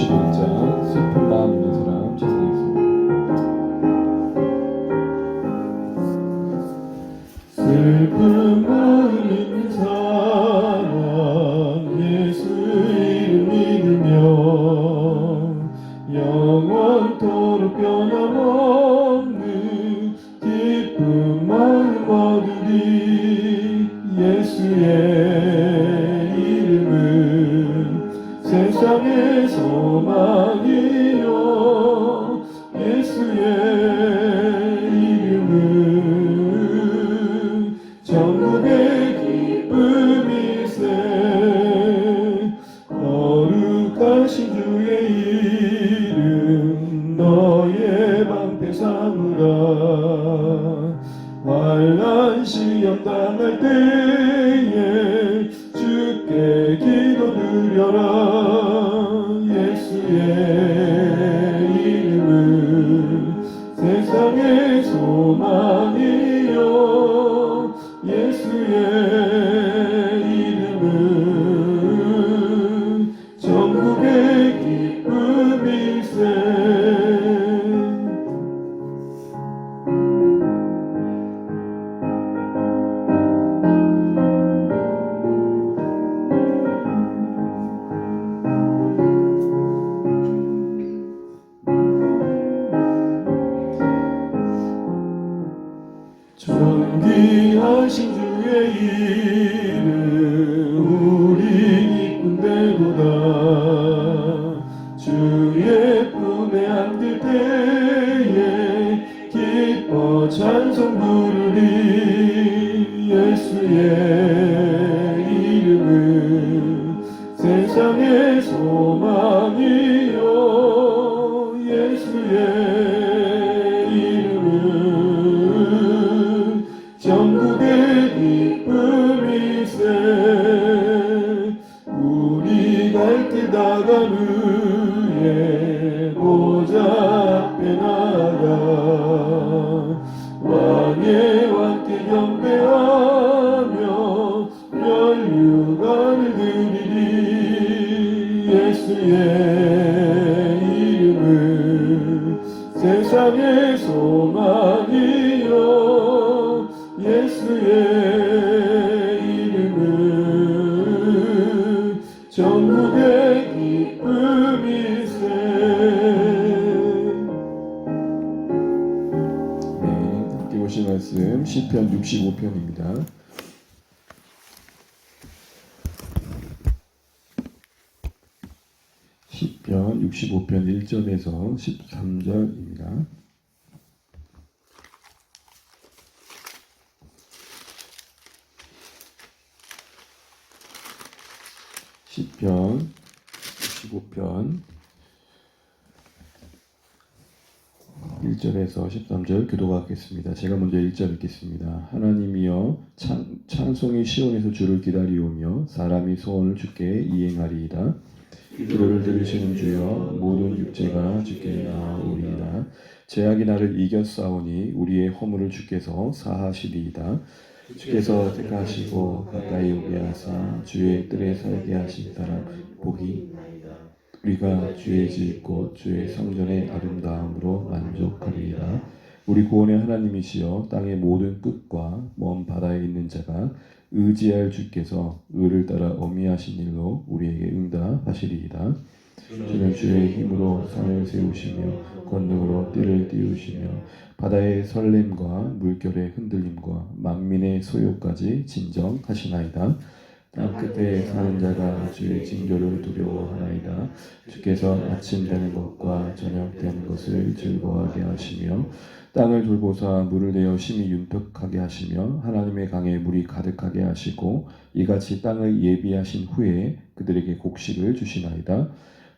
61장 슬픈 마음 있는 사람 찬송하겠습니다. 슬픈 마음 있는 사람 예수 이름 믿으며 영원토록 변함없는 기쁜 마음 얻으리. 예수의 이름은 세상의 소망이요 예수의 이름은 천국의 기쁨이세. 거룩하신 주의 이름 너의 방패 삼으라. 환난 시험 당할 때에 주께 기도드려라. 예수의 이름은 세상의 소망이요 예수의 이름은 천국의 기쁨일세. 존귀하신 주의 이름 우리 기쁜 데보다 주의 품에 안길 때에 기뻐 찬송 부르리. 예수의 이름은 세상의 소망이요 예수의 천국의 기쁨일세. 우리 갈 길 다간 후에 보좌 앞에 나가 왕의 왕께 경배하며 면류관을 드리리. 예수의 이름은 세상의 소망이요 예수의 이름은 천국의 기쁨일세. 네, 함께 보신 말씀 시편 65편입니다. 시편 65편 1절에서 13절입니다. 시편 65편 1절에서 13절 교독하겠습니다. 제가 먼저 1절 읽겠습니다. 하나님이여 찬송이 시온에서 주를 기다리오며 사람이 소원을 주께 이행하리이다. 기도를 들으시는 주여 모든 육체가 주께 나아오리이다. 제약이 나를 이겼사오니 우리의 허물을 주께서 사하시리이다. 주께서 택하시고 가까이 오게 하사 주의 뜰에 살게 하신 사람 복이 우리가 주의 지을 주의 성전의 아름다움으로 만족하리이다. 우리 구원의 하나님이시여 땅의 모든 끝과 먼 바다에 있는 자가 의지할 주께서 의를 따라 어미하신 일로 우리에게 응답하시리이다. 주는 주의 힘으로 산을 세우시며 권능으로 띠를 띄우시며 바다의 설렘과 물결의 흔들림과 만민의 소요까지 진정하시나이다. 땅 끝에 사는 자가 주의 징조를 두려워하나이다. 주께서 아침 되는 것과 저녁 되는 것을 즐거워하게 하시며 땅을 돌보사 물을 내어 심히 윤택하게 하시며 하나님의 강에 물이 가득하게 하시고 이같이 땅을 예비하신 후에 그들에게 곡식을 주시나이다.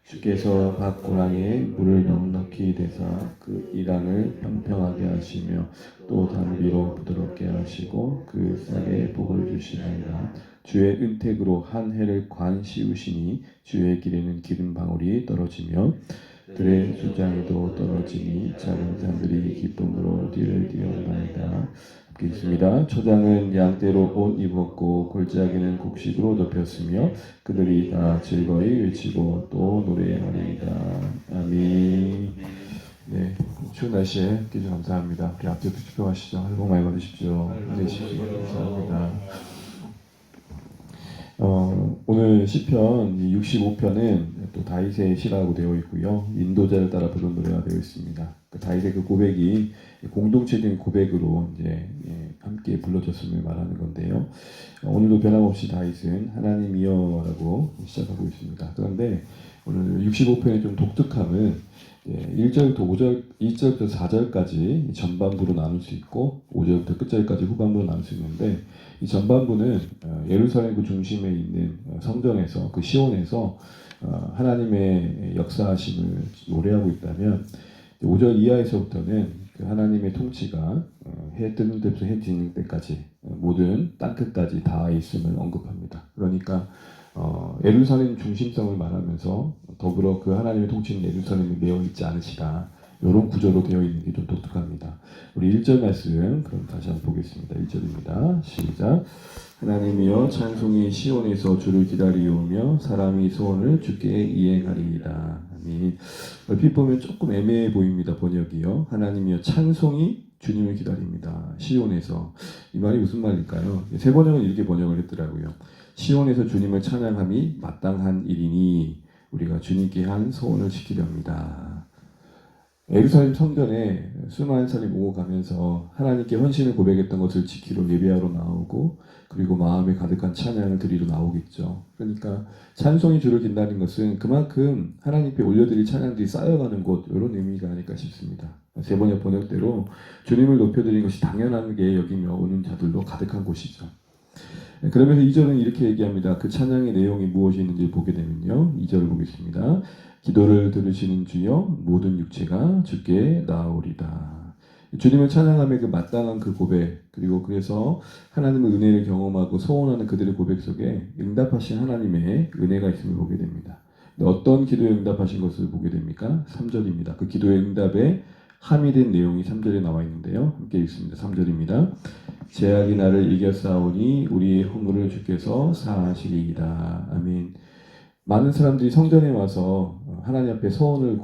주께서 밭고랑에 물을 넉넉히 대사 그 이 땅을 평평하게 하시며 또 단비로 부드럽게 하시고 그 싹에 복을 주시나이다. 주의 은택으로 한 해를 관 씌우시니 주의 길에는 기름 방울이 떨어지며 들의 수장에도 떨어지니 작은 산들이 기쁨으로 뒤를 띄우나이다. 함께 있습니다. 초장은 양떼로 옷 입었고 골짜기는 곡식으로 덮였으며 그들이 다 즐거이 외치고 또 노래하리이다. 아멘. 네, 추운 날씨에 함께 해주셔서 감사합니다. 우리 앞뒤 투표하시죠. 할복 많이 받으십시오. 힘내십시오. 감사합니다. 오늘 시편 65편은 또 다윗의 시라고 되어 있고요. 인도자를 따라 부른 노래가 되어 있습니다. 그 다윗의 그 고백이 공동체적인 고백으로 이제 함께 불러줬음을 말하는 건데요. 오늘도 변함없이 다윗은 하나님이여라고 시작하고 있습니다. 그런데 오늘 65편의 좀 독특함은 1절부터 5절, 1절부터 4절까지 전반부로 나눌 수 있고 5절부터 끝절까지 후반부로 나눌 수 있는데 이 전반부는 예루살렘 그 중심에 있는 성전에서 그 시온에서 하나님의 역사하심을 노래하고 있다면 5절 이하에서부터는 그 하나님의 통치가 해 뜨는 데부터 해 지는 때까지 모든 땅끝까지 다 있음을 언급합니다. 그러니까 예루살렘 중심성을 말하면서 더불어 그 하나님의 통치는 예루살렘에 매여 있지 않으시다. 이런 구조로 되어 있는 게 좀 독특합니다. 우리 1절 말씀 그럼 다시 한번 보겠습니다. 1절입니다. 시작. 하나님이여 찬송이 시온에서 주를 기다리오며 사람이 소원을 주께 이행하리이다. 아멘. 얼핏 보면 조금 애매해 보입니다. 번역이요. 하나님이여 찬송이 주님을 기다립니다. 시온에서. 이 말이 무슨 말일까요? 세 번역은 이렇게 번역을 했더라고요. 시온에서 주님을 찬양함이 마땅한 일이니 우리가 주님께 한 소원을 지키렵니다. 예루살렘 성전에 수많은 사람이 오고 가면서 하나님께 헌신을 고백했던 것을 지키러 예배하러 나오고 그리고 마음에 가득한 찬양을 드리러 나오겠죠. 그러니까 찬송이 주를 긴다는 것은 그만큼 하나님께 올려드릴 찬양들이 쌓여가는 곳 이런 의미가 아닐까 싶습니다. 세 번역 번역대로 주님을 높여드리는 것이 당연하게 여기며 오는 자들로 가득한 곳이죠. 그러면서 2절은 이렇게 얘기합니다. 그 찬양의 내용이 무엇이 있는지 보게 되면요. 2절을 보겠습니다. 기도를 들으시는 주여 모든 육체가 주께 나아오리다. 주님을 찬양함의 그 마땅한 그 고백 그리고 그래서 하나님의 은혜를 경험하고 소원하는 그들의 고백 속에 응답하신 하나님의 은혜가 있음을 보게 됩니다. 어떤 기도에 응답하신 것을 보게 됩니까? 3절입니다. 그 기도의 응답에 함의된 내용이 3절에 나와 있는데요. 함께 읽습니다. 3절입니다. 죄악이 나를 이겨싸우니 우리의 허물을 주께서 사하시리이다. 아멘. 많은 사람들이 성전에 와서 하나님 앞에 소원을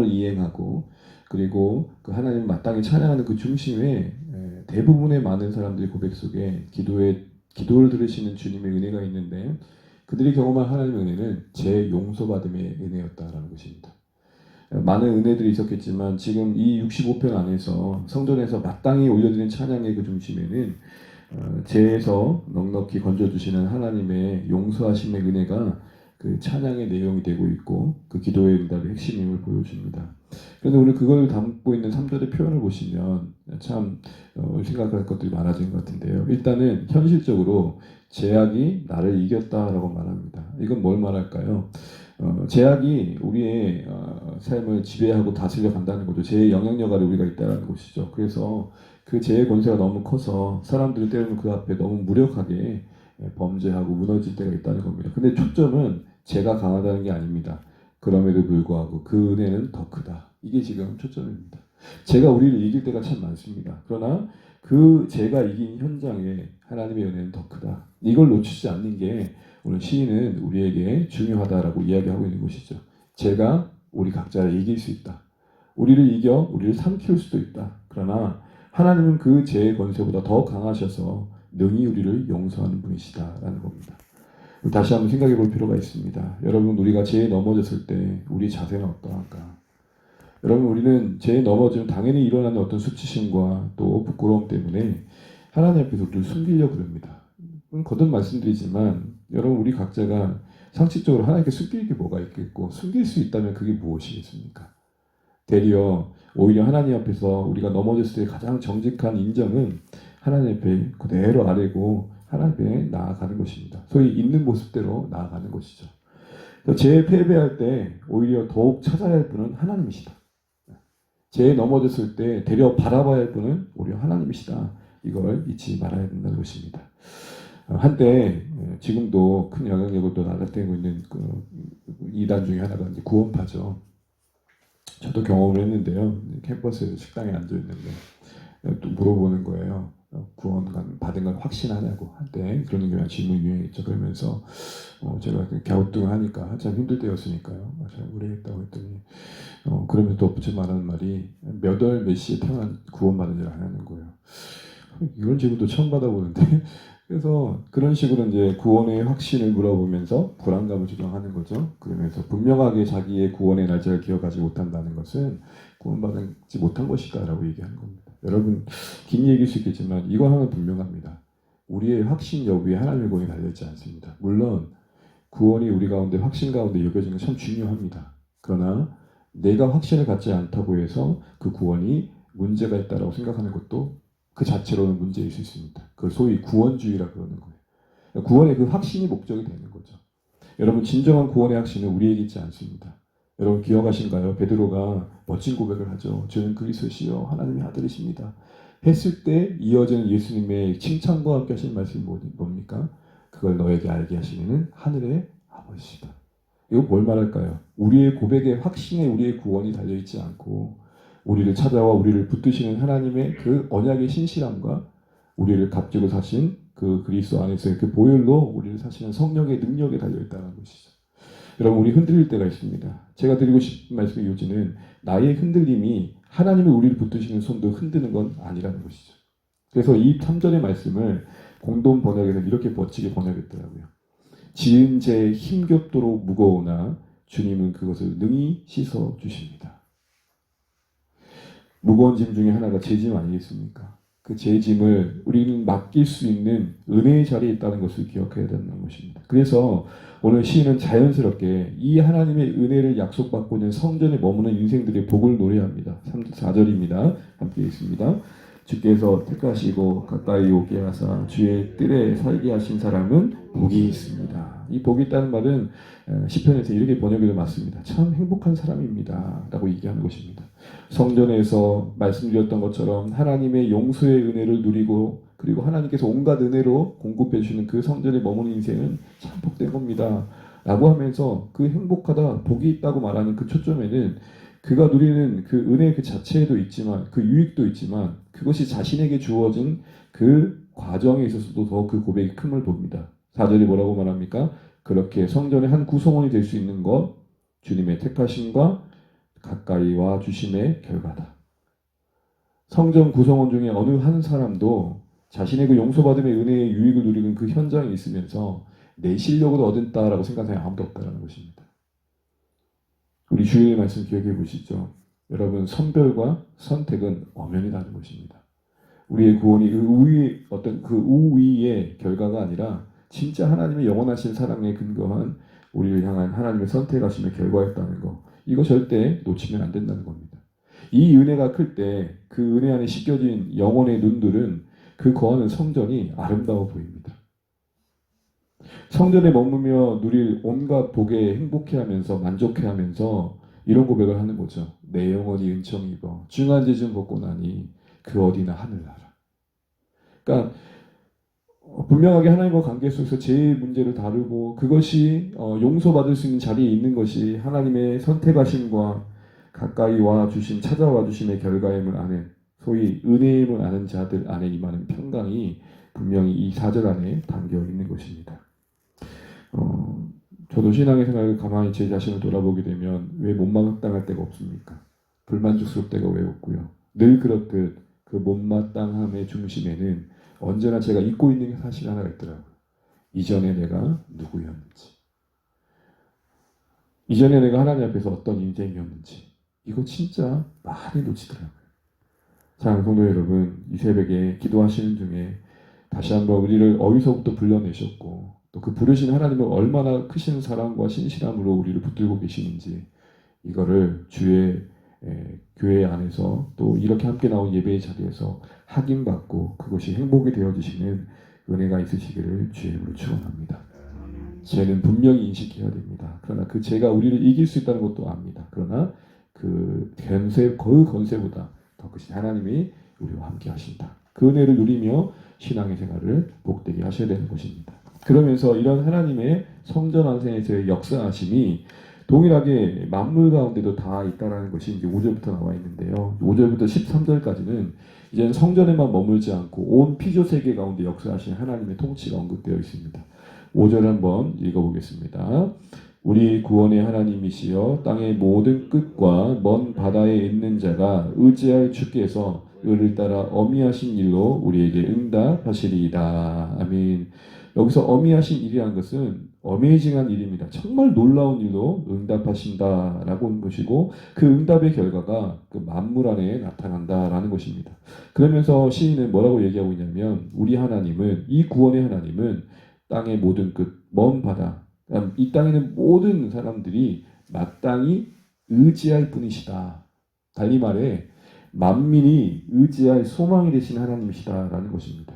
이행하고 그리고 그 하나님 마땅히 찬양하는 그 중심에 대부분의 많은 사람들의 고백 속에 기도를 들으시는 주님의 은혜가 있는데 그들이 경험한 하나님의 은혜는 제 용서받음의 은혜였다라는 것입니다. 많은 은혜들이 있었겠지만 지금 이 65편 안에서 성전에서 마땅히 올려드린 찬양의 그 중심에는 죄에서 넉넉히 건져주시는 하나님의 용서하심의 은혜가 그 찬양의 내용이 되고 있고 그 기도의 응답의 핵심임을 보여줍니다. 그런데 오늘 그걸 담고 있는 3절의 표현을 보시면 참 생각할 것들이 많아진 것 같은데요. 일단은 현실적으로 죄악이 나를 이겼다라고 말합니다. 이건 뭘 말할까요? 죄악이 우리의 삶을 지배하고 다스려 간다는 거죠. 죄의 영향력 아래 우리가 있다는 것이죠. 그래서 그 죄의 권세가 너무 커서 사람들이 때로는 그 앞에 너무 무력하게 범죄하고 무너질 때가 있다는 겁니다. 근데 초점은 죄가 강하다는 게 아닙니다. 그럼에도 불구하고 그 은혜는 더 크다. 이게 지금 초점입니다. 죄가 우리를 이길 때가 참 많습니다. 그러나 그 죄가 이긴 현장에 하나님의 은혜는 더 크다. 이걸 놓치지 않는 게 오늘 시인은 우리에게 중요하다라고 이야기하고 있는 것이죠. 죄가 우리 각자를 이길 수 있다. 우리를 이겨 우리를 삼킬 수도 있다. 그러나 하나님은 그 죄의 권세보다 더 강하셔서 능히 우리를 용서하는 분이시다라는 겁니다. 다시 한번 생각해 볼 필요가 있습니다. 여러분 우리가 죄에 넘어졌을 때 우리 자세는 어떠한가? 여러분 우리는 죄에 넘어지면 당연히 일어나는 어떤 수치심과 또 부끄러움 때문에 하나님 앞에서 우리를 숨기려고 그럽니다. 거듭 말씀드리지만 여러분 우리 각자가 상식적으로 하나님께 숨길 게 뭐가 있겠고 숨길 수 있다면 그게 무엇이겠습니까? 되려 오히려 하나님 앞에서 우리가 넘어졌을 때 가장 정직한 인정은 하나님 앞에 그대로 아뢰고 하나님 앞에 나아가는 것입니다. 소위 있는 모습대로 나아가는 것이죠. 죄에 패배할 때 오히려 더욱 찾아야 할 분은 하나님이시다. 죄에 넘어졌을 때 되려 바라봐야 할 분은 오히려 하나님이시다. 이걸 잊지 말아야 된다는 것입니다. 한때 지금도 큰 영향력을 또 나타내고 있는 그 이단 중에 하나가 이제 구원파죠. 저도 경험을 했는데요. 캠퍼스에서 식당에 앉아 있는데 또 물어보는 거예요. 구원 받은 걸 확신하냐고 한때 그런 게 질문이 유행했죠. 그러면서 제가 갸우뚱하니까 한참 힘들 때였으니까요. 제가 무리했다고 했더니 그러면서 또 덧붙여 말하는 말이 몇 월 몇 시에 태어난 구원받은 줄 아냐는 거예요. 이런 질문도 처음 받아보는데 그래서 그런 식으로 이제 구원의 확신을 물어보면서 불안감을 조장하는 거죠. 그러면서 분명하게 자기의 구원의 날짜를 기억하지 못한다는 것은 구원받지 못한 것이다라고 얘기하는 겁니다. 여러분 긴 얘기일 수 있겠지만 이거 하나는 분명합니다. 우리의 확신 여부에 하나님의 구원이 달려있지 않습니다. 물론 구원이 우리 가운데 확신 가운데 여겨지는 건 참 중요합니다. 그러나 내가 확신을 갖지 않다고 해서 그 구원이 문제가 있다고 생각하는 것도 그 자체로는 문제일 수 있습니다. 그걸 소위 구원주의라 그러는 거예요. 구원의 그 확신이 목적이 되는 거죠. 여러분 진정한 구원의 확신은 우리에게 있지 않습니다. 여러분 기억하신가요? 베드로가 멋진 고백을 하죠. 저는 그리스도시요 하나님의 아들이십니다. 했을 때 이어지는 예수님의 칭찬과 함께 하신 말씀이 뭡니까? 그걸 너에게 알게 하시는 하늘의 아버지시다. 이거 뭘 말할까요? 우리의 고백의 확신에 우리의 구원이 달려있지 않고 우리를 찾아와 우리를 붙드시는 하나님의 그 언약의 신실함과 우리를 값지고 사신 그 그리스도 안에서의 그 보혈로 우리를 사시는 성령의 능력에 달려있다는 것이죠. 여러분 우리 흔들릴 때가 있습니다. 제가 드리고 싶은 말씀의 요지는 나의 흔들림이 하나님의 우리를 붙드시는 손도 흔드는 건 아니라는 것이죠. 그래서 이 3절의 말씀을 공동 번역에서 이렇게 멋지게 번역했더라고요. 지은 죄 힘겹도록 무거우나 주님은 그것을 능히 씻어 주십니다. 무거운 짐 중에 하나가 죄짐 아니겠습니까? 그 죄짐을 우리는 맡길 수 있는 은혜의 자리에 있다는 것을 기억해야 된다는 것입니다. 그래서 오늘 시인은 자연스럽게 이 하나님의 은혜를 약속받고 있는 성전에 머무는 인생들의 복을 노래합니다. 4절입니다. 함께 읽습니다. 주께서 택하시고 가까이 오게 하사 주의 뜰에 살게 하신 사람은 복이 있습니다. 이 복이 있다는 말은 시편에서 이렇게 번역해도 맞습니다. 참 행복한 사람입니다 라고 얘기하는 것입니다. 성전에서 말씀드렸던 것처럼 하나님의 용서의 은혜를 누리고 그리고 하나님께서 온갖 은혜로 공급해 주시는 그 성전에 머무는 인생은 참 복된 겁니다 라고 하면서 그 행복하다 복이 있다고 말하는 그 초점에는 그가 누리는 그 은혜 그 자체에도 있지만 그 유익도 있지만 그것이 자신에게 주어진 그 과정에 있어서도 더 그 고백이 큼을 봅니다. 4절이 뭐라고 말합니까? 그렇게 성전의 한 구성원이 될 수 있는 것 주님의 택하심과 가까이 와 주심의 결과다. 성전 구성원 중에 어느 한 사람도 자신의 그 용서받음의 은혜의 유익을 누리는 그 현장에 있으면서 내 실력으로 얻었다라고 생각하는 사람이 아무도 없다는 것입니다. 우리 주일의 말씀 기억해 보시죠. 여러분 선별과 선택은 엄연히 다른 것입니다. 우리의 구원이 그 우위의 결과가 아니라 진짜 하나님의 영원하신 사랑에 근거한 우리를 향한 하나님의 선택하심의 결과였다는 것. 이거 절대 놓치면 안 된다는 겁니다. 이 은혜가 클 때 그 은혜 안에 씻겨진 영혼의 눈들은 그 거하는 성전이 아름다워 보입니다. 성전에 머무며 누릴 온갖 복에 행복해하면서 만족해하면서 이런 고백을 하는 거죠. 내 영혼이 은총이 입어 중한 죄 좀 벗고 나니 그 어디나 하늘나라. 그러니까 분명하게 하나님과 관계 속에서 제 문제를 다루고 그것이 용서받을 수 있는 자리에 있는 것이 하나님의 선택하심과 가까이 와 주심 찾아와 주심의 결과임을 아는 소위 은혜임을 아는 자들 안에 임하는 평강이 분명히 이 4절 안에 담겨 있는 것입니다. 저도 신앙의 생활을 가만히 제 자신을 돌아보게 되면 왜 못마땅할 때가 없습니까? 불만족스러울 때가 왜 없고요. 늘 그렇듯 그 못마땅함의 중심에는 언제나 제가 잊고 있는 사실 하나가 있더라고요. 이전에 내가 누구였는지, 이전에 내가 하나님 앞에서 어떤 인생이었는지 이거 진짜 많이 놓치더라고요. 사랑하는 성도 여러분, 이 새벽에 기도하시는 중에 다시 한번 우리를 어디서부터 불러내셨고 또 그 부르신 하나님을 얼마나 크신 사랑과 신실함으로 우리를 붙들고 계시는지 이거를 주의 교회 안에서 또 이렇게 함께 나온 예배의 자리에서 확인받고 그것이 행복이 되어지시는 은혜가 있으시기를 주의 이름으로 축원합니다. 죄는 분명히 인식해야 됩니다. 그러나 그 죄가 우리를 이길 수 있다는 것도 압니다. 그러나 그 권세보다 더 크신 하나님이 우리와 함께 하신다. 그 은혜를 누리며 신앙의 생활을 복되게 하셔야 되는 것입니다. 그러면서 이런 하나님의 성전 안에서의 역사하심이 동일하게 만물 가운데도 다 있다라는 것이 이제 5절부터 나와 있는데요. 5절부터 13절까지는 이제는 성전에만 머물지 않고 온 피조 세계 가운데 역사하신 하나님의 통치가 언급되어 있습니다. 5절 한번 읽어보겠습니다. 우리 구원의 하나님이시여 땅의 모든 끝과 먼 바다에 있는 자가 의지할 주께서 의를 따라 어미하신 일로 우리에게 응답하시리이다. 아멘. 여기서 어미하신 일이라는 것은 어메이징한 일입니다. 정말 놀라운 일로 응답하신다라고 하는 것이고 그 응답의 결과가 그 만물 안에 나타난다라는 것입니다. 그러면서 시인은 뭐라고 얘기하고 있냐면 우리 하나님은 이 구원의 하나님은 땅의 모든 끝, 먼 바다, 이 땅에 있는 모든 사람들이 마땅히 의지할 분이시다. 달리 말해 만민이 의지할 소망이 되신 하나님이시다라는 것입니다.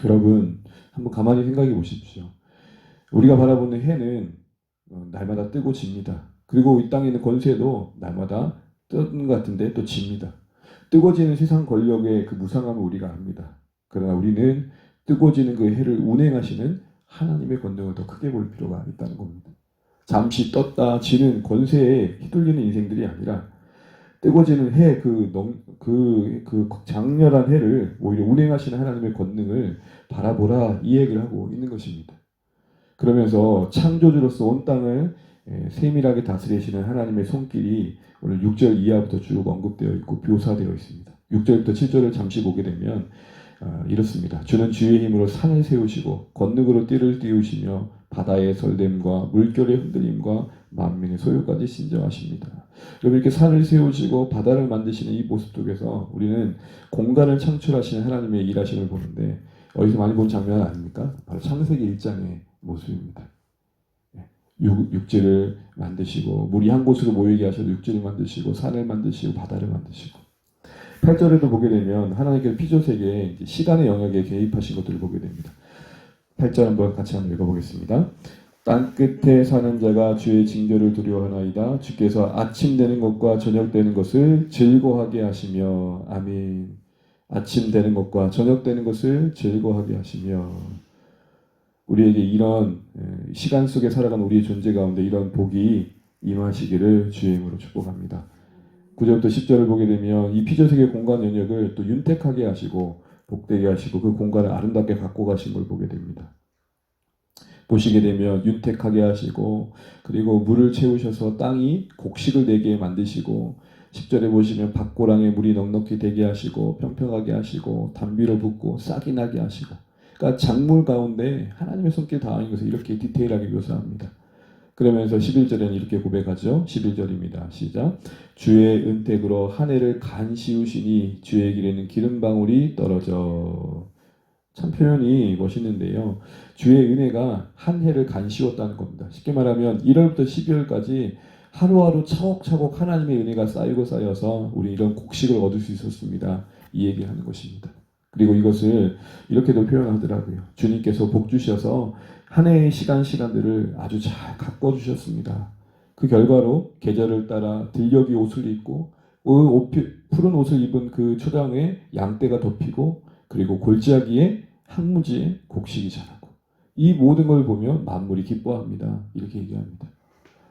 여러분 한번 가만히 생각해 보십시오. 우리가 바라보는 해는 날마다 뜨고 집니다. 그리고 이 땅에 있는 권세도 날마다 뜨는 것 같은데 또 집니다. 뜨거지는 세상 권력의 그 무상함을 우리가 압니다. 그러나 우리는 뜨거지는 그 해를 운행하시는 하나님의 권능을 더 크게 볼 필요가 있다는 겁니다. 잠시 떴다 지는 권세에 휘둘리는 인생들이 아니라 뜨거지는 해, 그 장렬한 해를 오히려 운행하시는 하나님의 권능을 바라보라 이 얘기를 하고 있는 것입니다. 그러면서 창조주로서 온 땅을 세밀하게 다스리시는 하나님의 손길이 오늘 6절 이하부터 쭉 언급되어 있고 묘사되어 있습니다. 6절부터 7절을 잠시 보게 되면 이렇습니다. 주는 주의 힘으로 산을 세우시고 권능으로 띠를 띄우시며 바다의 설됨과 물결의 흔들림과 만민의 소유까지 신정하십니다. 여러분 이렇게 산을 세우시고 바다를 만드시는 이 모습 속에서 우리는 공간을 창출하시는 하나님의 일하심을 보는데 어디서 많이 본 장면 아닙니까? 바로 창세기 1장의 모습입니다. 육지를 만드시고 물이 한 곳으로 모이게 하셔서 육지를 만드시고 산을 만드시고 바다를 만드시고 8절에도 보게 되면 하나님께서 피조세계에 시간의 영역에 개입하신 것들을 보게 됩니다. 8절 한번 같이 한번 읽어보겠습니다. 땅 끝에 사는 자가 주의 징조를 두려워하나이다. 주께서 아침 되는 것과 저녁 되는 것을 즐거워하게 하시며 아멘. 아침 되는 것과 저녁 되는 것을 즐거워하게 하시며 우리에게 이런 시간 속에 살아가는 우리의 존재 가운데 이런 복이 임하시기를 주의 이름으로 축복합니다. 9절부터 10절을 보게 되면 이 피조세계 공간 영역을 또 윤택하게 하시고 복되게 하시고 그 공간을 아름답게 갖고 가신 걸 보게 됩니다. 보시게 되면 윤택하게 하시고 그리고 물을 채우셔서 땅이 곡식을 내게 만드시고 10절에 보시면 밭고랑에 물이 넉넉히 되게 하시고 평평하게 하시고 단비로 붓고 싹이 나게 하시고 그러니까 작물 가운데 하나님의 손길 다하는 것을 이렇게 디테일하게 묘사합니다. 그러면서 11절에는 이렇게 고백하죠. 11절입니다. 시작. 주의 은택으로 한 해를 간시우시니 주의 길에는 기름방울이 떨어져. 참 표현이 멋있는데요. 주의 은혜가 한 해를 간시웠다는 겁니다. 쉽게 말하면 1월부터 12월까지 하루하루 차곡차곡 하나님의 은혜가 쌓이고 쌓여서 우리 이런 곡식을 얻을 수 있었습니다. 이 얘기를 하는 것입니다. 그리고 이것을 이렇게도 표현하더라고요. 주님께서 복 주셔서 한 해의 시간들을 아주 잘 가꿔주셨습니다. 그 결과로 계절을 따라 들녘이 옷을 입고 푸른 옷을 입은 그 초장에 양떼가 덮이고 그리고 골짜기에 항무지에 곡식이 자라고 이 모든 걸 보면 만물이 기뻐합니다. 이렇게 얘기합니다.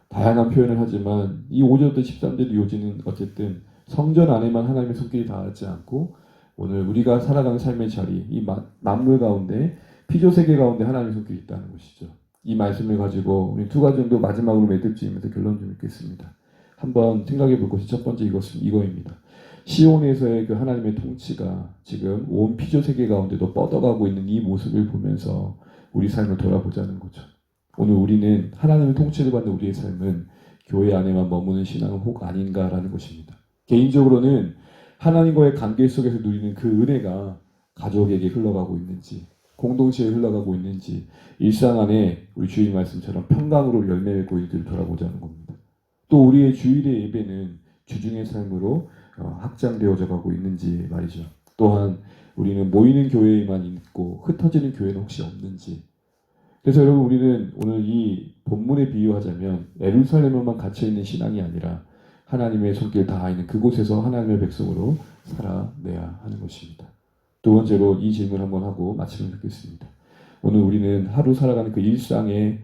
다양한 표현을 하지만 이 5절부터 13절의 요지는 어쨌든 성전 안에만 하나님의 손길이 닿지 않고 오늘 우리가 살아가는 삶의 자리 이 만물 가운데 피조세계 가운데 하나님의 손길이 있다는 것이죠. 이 말씀을 가지고 우리 두 가지 정도 마지막으로 매듭지으면서 결론 좀 읽겠습니다. 한번 생각해 볼 것이 첫 번째 이거입니다. 시온에서의 그 하나님의 통치가 지금 온 피조세계 가운데도 뻗어가고 있는 이 모습을 보면서 우리 삶을 돌아보자는 거죠. 오늘 우리는 하나님의 통치를 받는 우리의 삶은 교회 안에만 머무는 신앙은 혹 아닌가라는 것입니다. 개인적으로는 하나님과의 관계 속에서 누리는 그 은혜가 가족에게 흘러가고 있는지 공동체에 흘러가고 있는지 일상 안에 우리 주일 말씀처럼 평강으로 열매 맺고 있는지를 돌아보자는 겁니다. 또 우리의 주일의 예배는 주중의 삶으로 확장되어져 가고 있는지 말이죠. 또한 우리는 모이는 교회에만 있고 흩어지는 교회는 혹시 없는지. 그래서 여러분 우리는 오늘 이 본문에 비유하자면 예루살렘에만 갇혀있는 신앙이 아니라 하나님의 손길 닿아 있는 그곳에서 하나님의 백성으로 살아내야 하는 것입니다. 두 번째로 이 질문 한번 하고 마치면 좋겠습니다. 오늘 우리는 하루 살아가는 그 일상의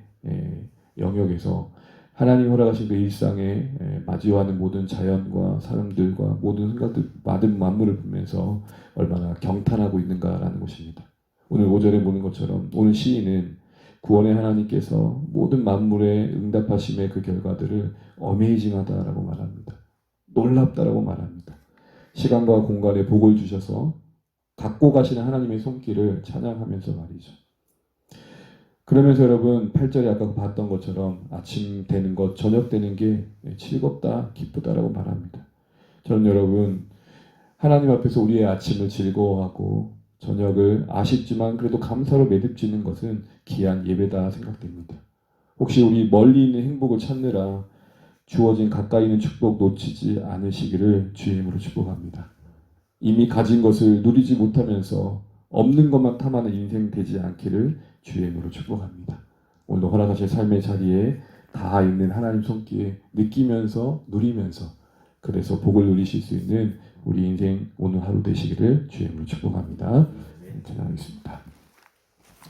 영역에서 하나님 허락하신 그 일상에 마주하는 모든 자연과 사람들과 모든 생각들, 모든 만물을 보면서 얼마나 경탄하고 있는가라는 것입니다. 오늘 5절에 보는 것처럼 오늘 시인은 구원의 하나님께서 모든 만물의 응답하심의 그 결과들을 어메이징하다라고 말합니다. 놀랍다라고 말합니다. 시간과 공간에 복을 주셔서 갖고 가시는 하나님의 손길을 찬양하면서 말이죠. 그러면서 여러분 8절에 아까 봤던 것처럼 아침 되는 것, 저녁 되는 게 즐겁다, 기쁘다라고 말합니다. 저는 여러분 하나님 앞에서 우리의 아침을 즐거워하고 저녁을 아쉽지만 그래도 감사로 매듭지는 것은 귀한 예배다 생각됩니다. 혹시 우리 멀리 있는 행복을 찾느라 주어진 가까이 있는 축복 놓치지 않으시기를 주의 이름으로 축복합니다. 이미 가진 것을 누리지 못하면서 없는 것만 탐하는 인생 되지 않기를 주의 이름으로 축복합니다. 오늘도 허락하신 삶의 자리에 다 있는 하나님 손길 느끼면서 누리면서 그래서 복을 누리실 수 있는 우리 인생 오늘 하루 되시기를 주의 이름으로 축복합니다. 찬양하겠습니다.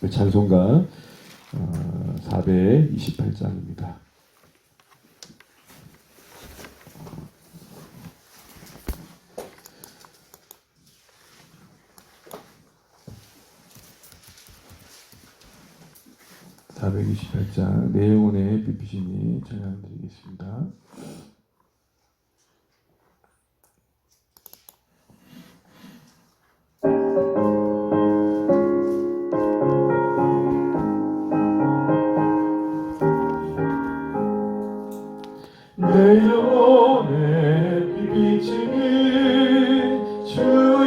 찬송가 428장입니다. (428장) 내 영혼의 빛이시니 찬양드리겠습니다. 내 영혼의 빛이니 주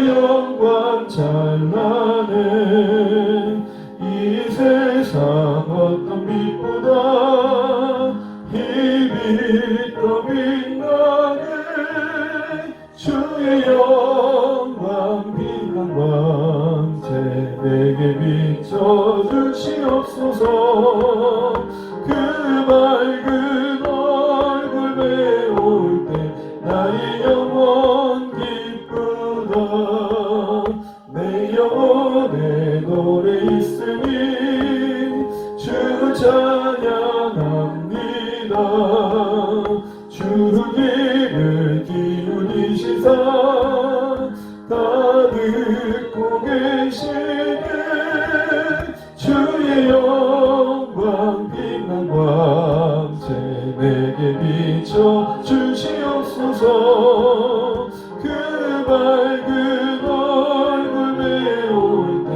영광 찬란해 이 세상 어떤 빛보다 이 빛 더 빛나네 주의 영광 빛난 광채 내게 비춰주시옵소서 그 밝은 얼굴 배울 때 나의 영혼 기쁘다 내 영혼에 노래 있으니 주 찬양합니다 주 귀를 기울이시사 다 듣고 계시네 주의 영광 빛난 광채 내게 비춰 주시옵소서 그 밝은 얼굴 배울 때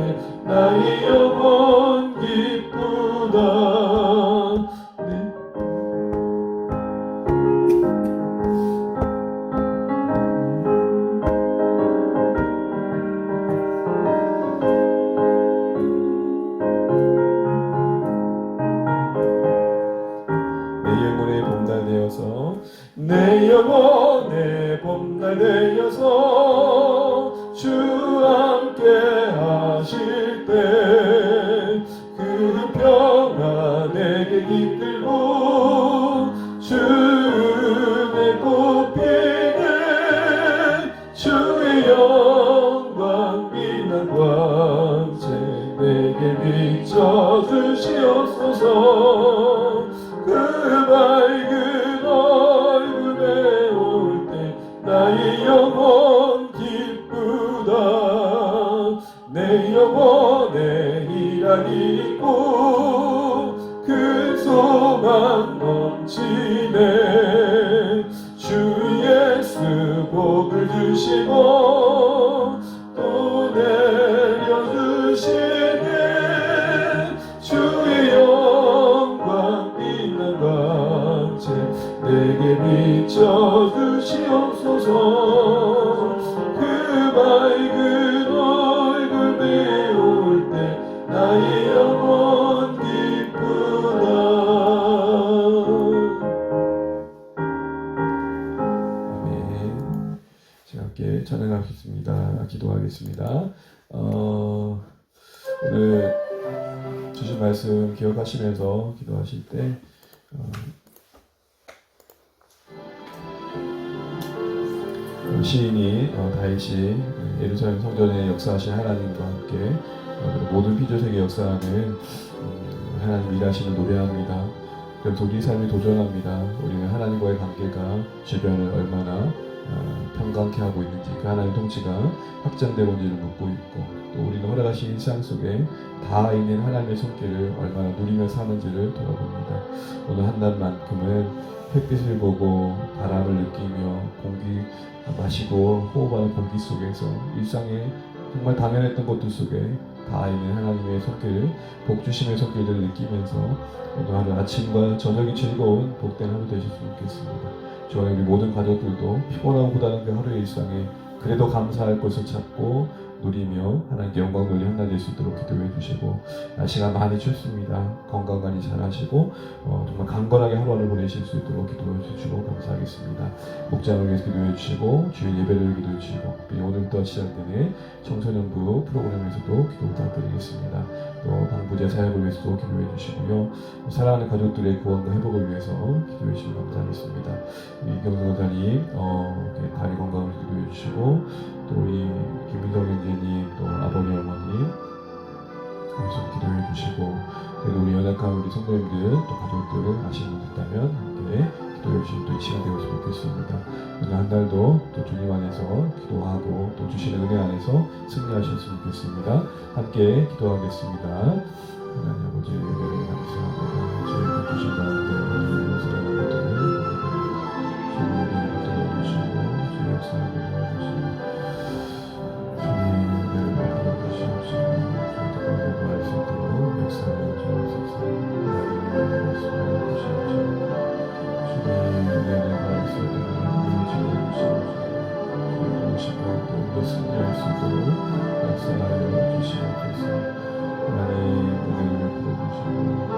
나의 영혼 기쁘다 내 영혼의 봄날 되어서 주 함께 하실 때 그 평안 내게 이끌고 주의 꽃피네 주의 영광 빛난 광채 내게 비춰주시옵소서 그 밝은 얼굴 배울 때 나의 영혼 기쁘다 내 영혼에 희락이 있고 그 소망 넘치네 주 예수 복을 주시고 또 내려주시네 주의 영광 빛난 광채 내게 비춰주시옵소서 그 밝은 얼굴 배울 때 나의 영혼 기쁘다 아멘. 자, 함께 찬양하겠습니다. 기도하겠습니다. 오늘 주신 말씀 기억하시면서 기도하실 때 시인이 다윗이 예루살렘 성전에 역사하신 하나님과 함께 모든 피조세계 역사하는 하나님 일하심을 노래합니다. 그래서 우리 삶이 도전합니다. 우리는 하나님과의 관계가 주변을 얼마나 평강케 하고 있는지, 그 하나님의 통치가 확장되고 있는지를 묻고 있고, 또 우리가 허락하신 일상 속에 다 있는 하나님의 손길을 얼마나 누리며 사는지를 돌아봅니다. 오늘 한 날만큼은 햇빛을 보고 바람을 느끼며 공기 마시고 호흡하는 공기 속에서 일상의 정말 당연했던 것들 속에 다 있는 하나님의 손길을, 복주심의 손길을 느끼면서 오늘 하루 아침과 저녁이 즐거운 복된 하루 되셨으면 좋겠습니다. 저와 우리 모든 가족들도 피곤하고 고단한 그 하루의 일상에 그래도 감사할 것을 찾고 누리며 하나님께 영광 돌리 한날 될 수 있도록 기도해 주시고, 날씨가 많이 춥습니다. 건강 관리 잘 하시고 정말 강건하게 하루하루 보내실 수 있도록 기도해 주시고 감사하겠습니다. 목장을 위해서 기도해 주시고, 주일 예배를 기도해 주시고, 오늘부터 시작되는 청소년부 프로그램에서도 기도 부탁드리겠습니다. 또 방부제 사역을 위해서도 기도해 주시고요. 사랑하는 가족들의 구원과 회복을 위해서 기도해 주시면 감사하겠습니다. 이경수 원사님 다리 건강을 기도해 주시고, 또 우리 김민성 형제님, 또 아버지 어머니 위해서 기도해 주시고, 그리고 우리 연약한 우리 성도님들 또 가족들 아시는 분들 있다면 함께 기도해 주시면 또 이 시간 되었으면 좋겠습니다. 오늘 한 달도 또 주님 안에서 기도하고 또 주시는 은혜 안에서 승리하셨으면 좋겠습니다. 함께 기도하겠습니다. 하나님 아버지, 은혜를 감사합니다. 저희가 주신 가운데 우리 사랑하는 것들을 주님의 은혜를 주시고 주의 역사를 도와주시고 주님의 은혜를 베풀어주시옵시고 주님의 구할 수 있도록 역사를 주옵소서. 하나님의 말씀을 주시옵시고 주님의 은혜를 구할 수 있도록 주님의 주시옵시고 주님의 도우심 가운데 우리가 승리할 수 있도록 역사하여 주시옵소서. 하나님 은혜를 베풀어주시고